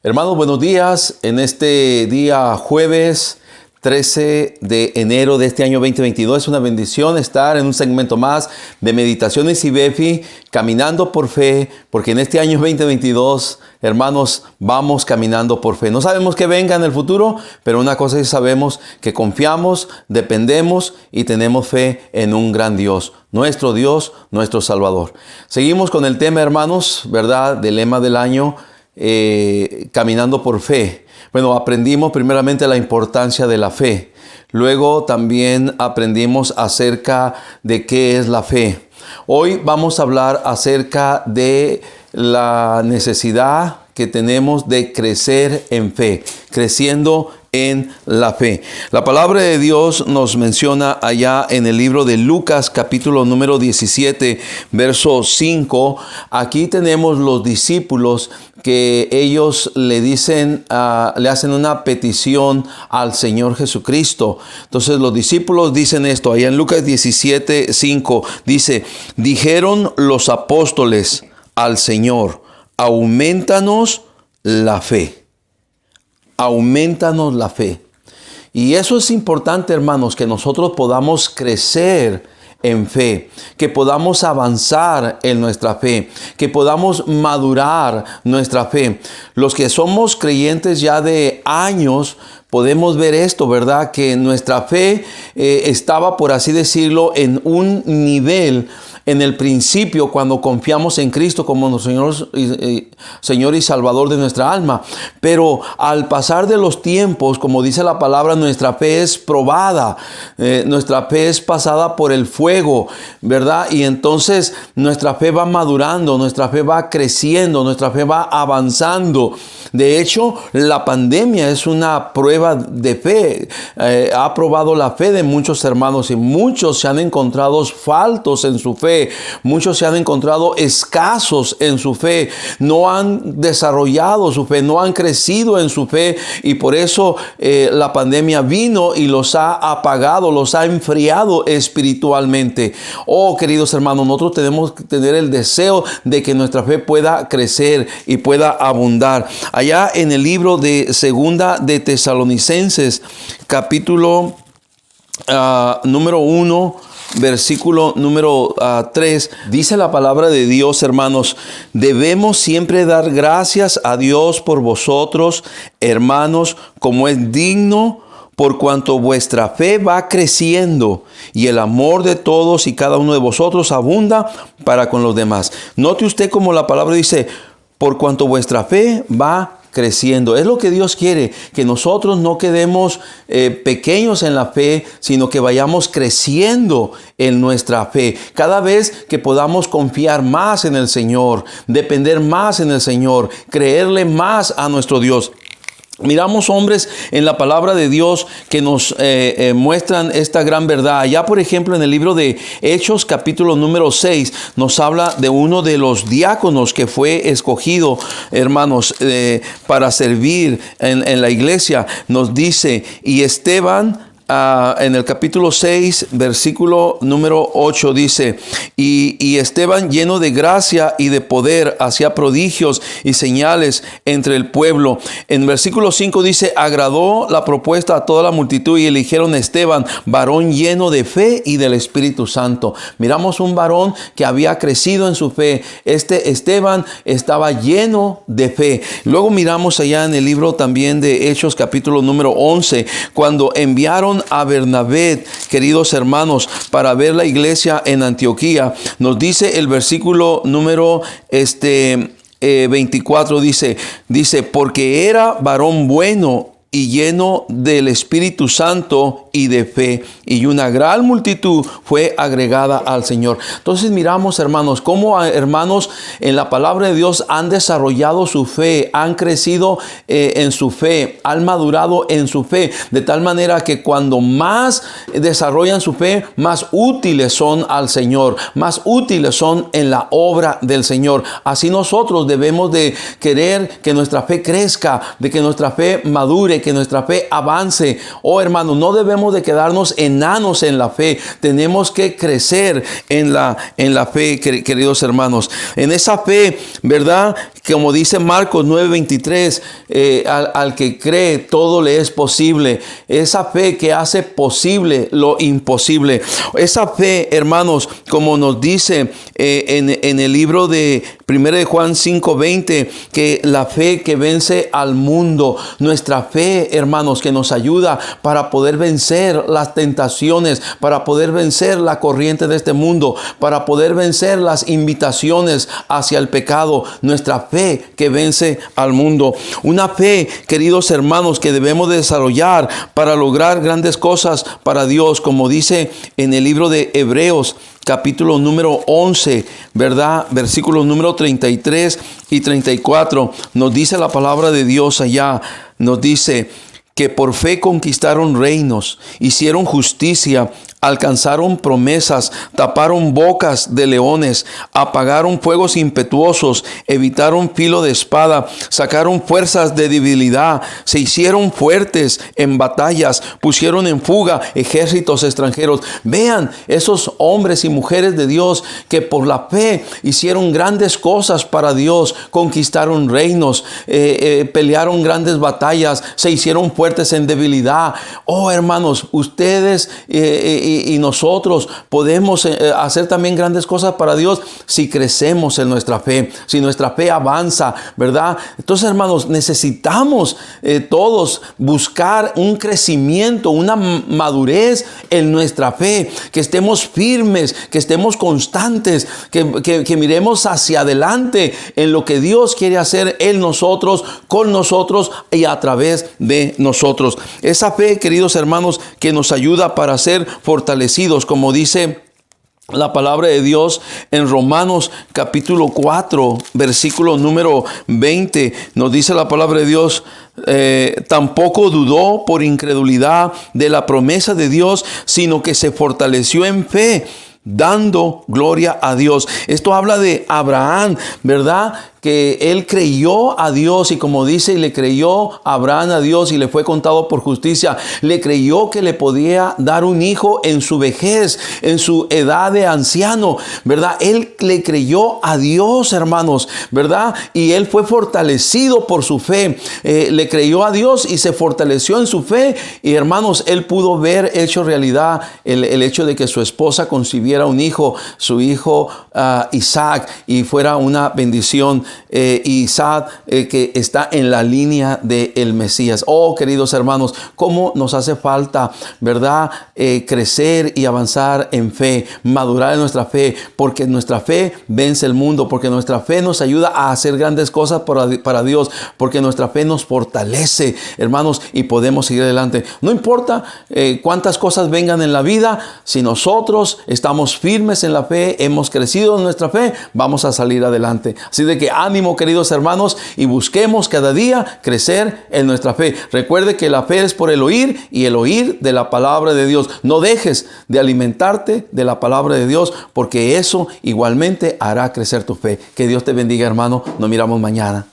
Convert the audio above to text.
Hermanos, buenos días. En este día jueves 13 de enero de este año 2022, es una bendición estar en un segmento más de Meditaciones y Befi, caminando por fe, porque en este año 2022, hermanos, vamos caminando por fe. No sabemos qué venga en el futuro, pero una cosa sí sabemos, que confiamos, dependemos y tenemos fe en un gran Dios, nuestro Salvador. Seguimos con el tema, hermanos, ¿verdad?, del lema del año, caminando por fe. Bueno, aprendimos primeramente la importancia de la fe. Luego también aprendimos acerca de qué es la fe. Hoy vamos a hablar acerca de la necesidad que tenemos de crecer en fe, creciendo en la fe. La palabra de Dios nos menciona allá en el libro de Lucas, capítulo número 17, verso 5. Aquí tenemos los discípulos que ellos le dicen, le hacen una petición al Señor Jesucristo. Entonces los discípulos dicen esto, allá en Lucas 17, 5, dice: dijeron los apóstoles al Señor, aumentanos la fe. Aumentanos la fe. Y eso es importante, hermanos, que nosotros podamos crecer en fe, que podamos avanzar en nuestra fe, que podamos madurar nuestra fe. Los que somos creyentes ya de años, podemos ver esto, ¿verdad? Que nuestra fe estaba, por así decirlo, en un nivel en el principio, cuando confiamos en Cristo como nuestro Señor y Salvador de nuestra alma. Pero al pasar de los tiempos, como dice la palabra, nuestra fe es probada, nuestra fe es pasada por el fuego, ¿verdad? Y entonces nuestra fe va madurando, nuestra fe va creciendo, nuestra fe va avanzando. De hecho, la pandemia es una prueba de fe. Ha probado la fe de muchos hermanos y muchos se han encontrado faltos en su fe. Muchos se han encontrado escasos en su fe. No han desarrollado su fe, no han crecido en su fe, y por eso la pandemia vino y los ha apagado, los ha enfriado espiritualmente. Oh, queridos hermanos, nosotros tenemos que tener el deseo de que nuestra fe pueda crecer y pueda abundar. Allá en el libro de Segunda de Tesalonicenses, capítulo número 1, versículo número 3, dice la palabra de Dios, hermanos: debemos siempre dar gracias a Dios por vosotros, hermanos, como es digno, por cuanto vuestra fe va creciendo y el amor de todos y cada uno de vosotros abunda para con los demás. Note usted como la palabra dice: por cuanto vuestra fe va creciendo. Es lo que Dios quiere, que nosotros no quedemos pequeños en la fe, sino que vayamos creciendo en nuestra fe. Cada vez que podamos confiar más en el Señor, depender más en el Señor, creerle más a nuestro Dios. Miramos hombres en la palabra de Dios que nos muestran esta gran verdad. Ya, por ejemplo, en el libro de Hechos, capítulo número 6, nos habla de uno de los diáconos que fue escogido, hermanos, para servir en la iglesia. Nos dice: y Esteban, en el capítulo 6, versículo número 8, dice: y Esteban, lleno de gracia y de poder, hacía prodigios y señales entre el pueblo. En versículo 5 dice: agradó la propuesta a toda la multitud y eligieron a Esteban, varón lleno de fe y del Espíritu Santo. Miramos un varón que había crecido en su fe. Este Esteban estaba lleno de fe. Luego miramos allá en el libro también de Hechos, capítulo número 11, cuando enviaron a Bernabé, queridos hermanos, para ver la iglesia en Antioquía. Nos dice el versículo número 24, dice: porque era varón bueno y lleno del Espíritu Santo y de fe, y una gran multitud fue agregada al Señor. Entonces miramos, hermanos, cómo hermanos en la palabra de Dios han desarrollado su fe, han crecido en su fe, han madurado en su fe, de tal manera que cuando más desarrollan su fe, más útiles son al Señor, más útiles son en la obra del Señor. Así nosotros debemos de querer que nuestra fe crezca, de que nuestra fe madure, que nuestra fe avance. Oh, hermanos, no debemos de quedarnos enanos en la fe. Tenemos que crecer en la fe, queridos hermanos. En esa fe, ¿verdad?, Como dice Marcos 9:23, al que cree todo le es posible. Esa fe que hace posible lo imposible. Esa fe, hermanos, como nos dice en el libro de 1 de Juan 5:20, que la fe que vence al mundo, nuestra fe, hermanos, que nos ayuda para poder vencer las tentaciones, para poder vencer la corriente de este mundo, para poder vencer las invitaciones hacia el pecado, nuestra fe que vence al mundo. Una fe, queridos hermanos, que debemos desarrollar para lograr grandes cosas para Dios, como dice en el libro de Hebreos, capítulo número 11, ¿verdad? Versículos número 33 y 34. Nos dice la palabra de Dios allá. Nos dice que por fe conquistaron reinos, hicieron justicia, alcanzaron promesas, taparon bocas de leones, apagaron fuegos impetuosos, evitaron filo de espada, sacaron fuerzas de debilidad, se hicieron fuertes en batallas, pusieron en fuga ejércitos extranjeros. Vean esos hombres y mujeres de Dios que por la fe hicieron grandes cosas para Dios, conquistaron reinos, pelearon grandes batallas, se hicieron fuertes en debilidad. Oh, hermanos, ustedes y nosotros podemos hacer también grandes cosas para Dios si crecemos en nuestra fe, si nuestra fe avanza, ¿verdad? Entonces, hermanos, necesitamos todos buscar un crecimiento, una madurez en nuestra fe, que estemos firmes, que estemos constantes, que miremos hacia adelante en lo que Dios quiere hacer en nosotros, con nosotros y a través de nosotros. Esa fe, queridos hermanos, que nos ayuda para ser fortalecidos, como dice la palabra de Dios en Romanos capítulo 4, versículo número 20, nos dice la palabra de Dios: tampoco dudó por incredulidad de la promesa de Dios, sino que se fortaleció en fe, dando gloria a Dios. Esto habla de Abraham, ¿verdad? Que él creyó a Dios, y como dice, le creyó Abraham a Dios y le fue contado por justicia. Le creyó que le podía dar un hijo en su vejez, en su edad de anciano, ¿verdad? Él le creyó a Dios, hermanos, ¿verdad? Y él fue fortalecido por su fe. Le creyó a Dios y se fortaleció en su fe. Y, hermanos, él pudo ver hecho realidad el hecho de que su esposa concibiera un hijo, su hijo Isaac, y fuera una bendición. Isaac, que está en la línea del Mesías. Oh, queridos hermanos, cómo nos hace falta, ¿verdad? Crecer y avanzar en fe, madurar en nuestra fe, porque nuestra fe vence el mundo, porque nuestra fe nos ayuda a hacer grandes cosas para Dios, porque nuestra fe nos fortalece, hermanos, y podemos seguir adelante. No importa cuántas cosas vengan en la vida, si nosotros estamos firmes en la fe, hemos crecido en nuestra fe, vamos a salir adelante. Así de que ánimo, queridos hermanos, y busquemos cada día crecer en nuestra fe. Recuerde que la fe es por el oír, y el oír de la palabra de Dios. No dejes de alimentarte de la palabra de Dios, porque eso igualmente hará crecer tu fe. Que Dios te bendiga, hermano. Nos miramos mañana.